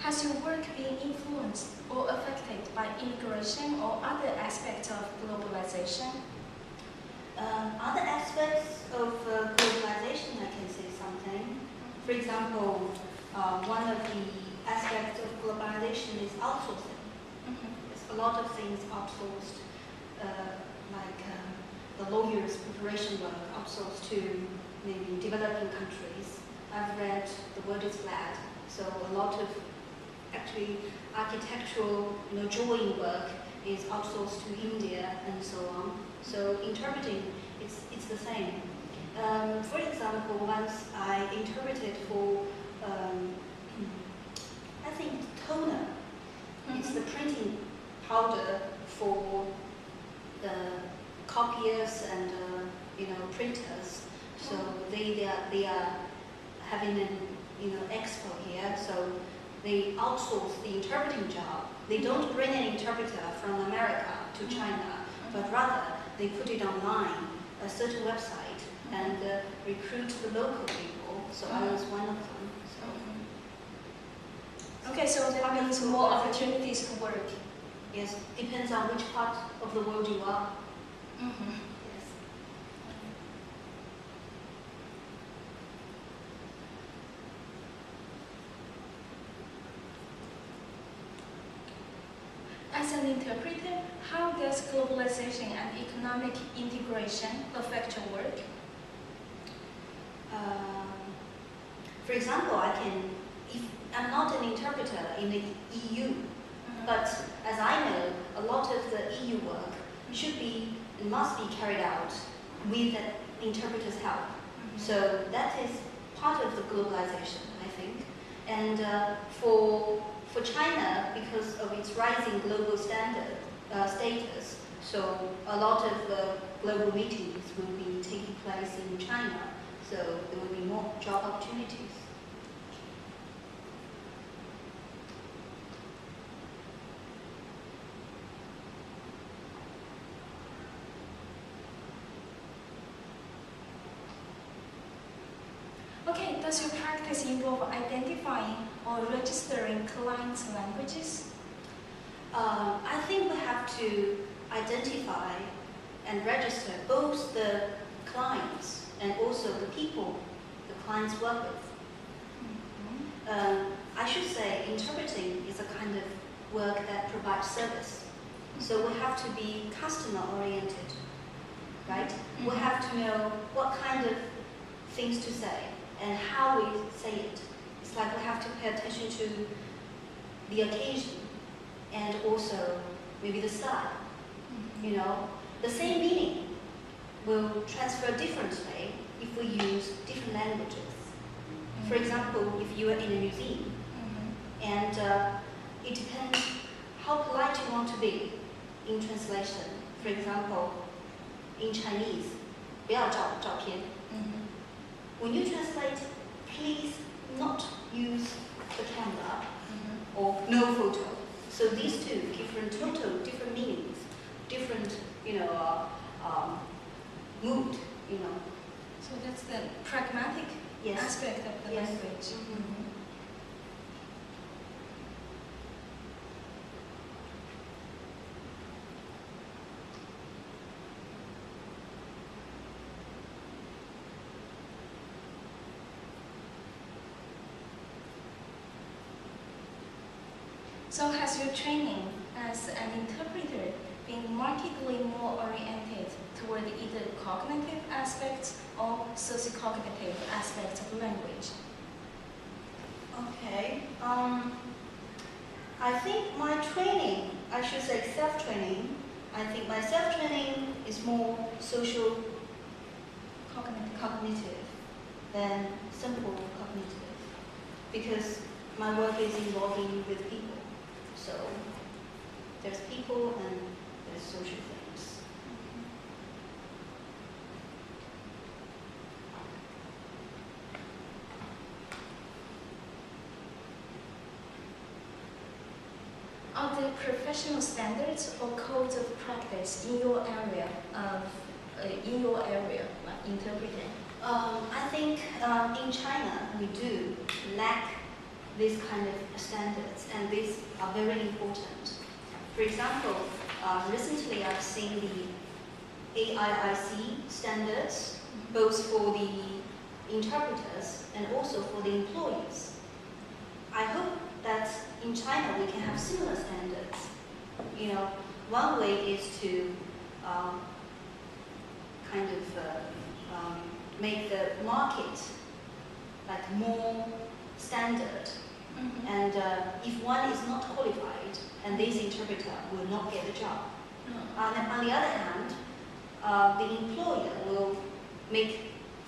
Has your work been influenced or affected by immigration or other aspects of globalization? Other aspects of globalization, I can say something. For example, one of the aspects of globalization is outsourcing. There's a lot of things outsourced, like the lawyer's preparation work outsourced to maybe developing countries. I've read The World is Flat, so a lot of actually architectural, drawing work is outsourced to India and so on. So interpreting, it's the same. For example, once I interpreted for, I think toner. It's the printing powder for the copiers and printers. So they are having an expo here. So they outsource the interpreting job. They don't bring an interpreter from America to China, but rather they put it online, a certain website, and recruit the local people. So I was one of them. So. Okay, so that means more opportunities to work. Yes, depends on which part of the world you are. Yes. As an interpreter, how does globalization and economic integration affect your work? For example, if I'm not an interpreter in the EU, but as I know, a lot of the EU work should be and must be carried out with the interpreter's help. So that is part of the globalization, I think. And for China, because of its rising global status, so a lot of global meetings will be taking place in China, so there will be more job opportunities. Okay, does your practice involve identifying or registering clients' languages? I think we have to identify and register both the clients and also the people the clients work with. I should say interpreting is a kind of work that provides service. So we have to be customer oriented, right? We have to know what kind of things to say and how we say it. It's like we have to pay attention to the occasion and also maybe the style. The same meaning will transfer differently if we use different languages. For example, if you are in a museum, and it depends how polite you want to be in translation. For example, in Chinese, 不要照片. When you translate, please not use the camera or no photo. So these two total different meanings, different mood. So that's the pragmatic aspect of the language. So has your training as an interpreter been markedly more oriented toward either cognitive aspects or socio-cognitive aspects of language? Okay. I think my training, I should say self-training, I think my self-training is more social cognitive than simple cognitive, because my work is involving with people. So there's people and there's social things. Are there professional standards or codes of practice in your area like interpreting? I think in China we do lack these kind of standards, and these are very important. For example, recently I've seen the AIIC standards, both for the interpreters and also for the employees. I hope that in China we can have similar standards. You know, one way is to make the market like more standard. And if one is not qualified, and this interpreter will not get the job. On the other hand, the employer will make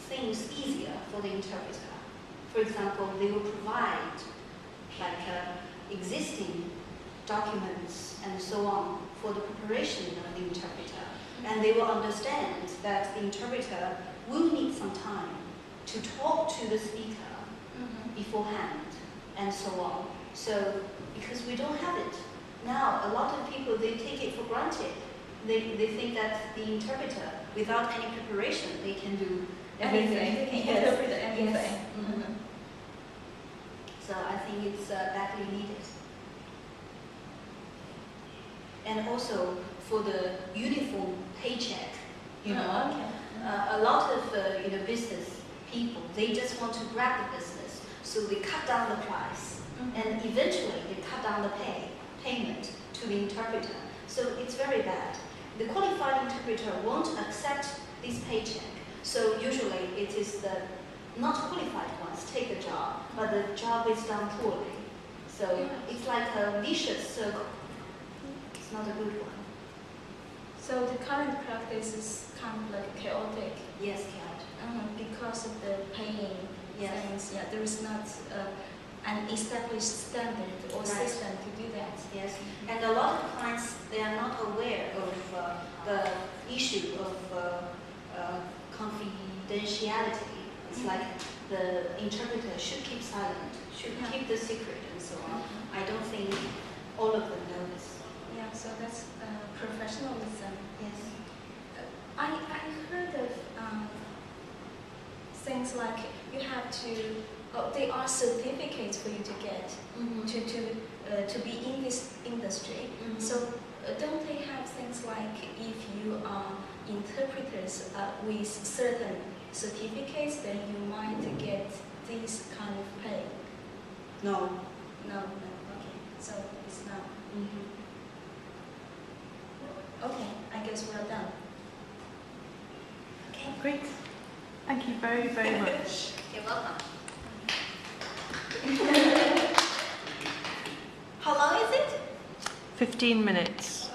things easier for the interpreter. For example, they will provide like existing documents and so on for the preparation of the interpreter. And they will understand that the interpreter will need some time to talk to the speaker beforehand and so on. So, because we don't have it. Now, a lot of people, they take it for granted. They think that the interpreter, without any preparation, they can do everything. They can interpret anything. Yes. So I think it's badly needed. And also for the uniform paycheck, you know, a lot of business people, they just want to grab the business, so they cut down the price, and eventually they cut down the payment to the interpreter. So it's very bad. The qualified interpreter won't accept this paycheck, so usually it is the not qualified ones take the job, but the job is done poorly. So it's like a vicious circle. It's not a good one. So the current practice is kind of like chaotic. Yes, chaotic. Because of the paying things. Yeah, there is not an established standard or system to do that. Yes, and a lot of clients, they are not aware of the issue of confidentiality. It's like the interpreter should keep silent, should keep the secret and so on. I don't think all of them know this. Yeah, so that's professionalism. Yes. I heard of things like you have to, there are certificates for you to get to be in this industry. So don't they have things like if you are interpreters with certain certificates, then you might get this kind of pay? No. No. Okay. So it's not. Okay. I guess we're done. Okay. Great. Thank you very, very much. You're welcome. How long is it? 15 minutes.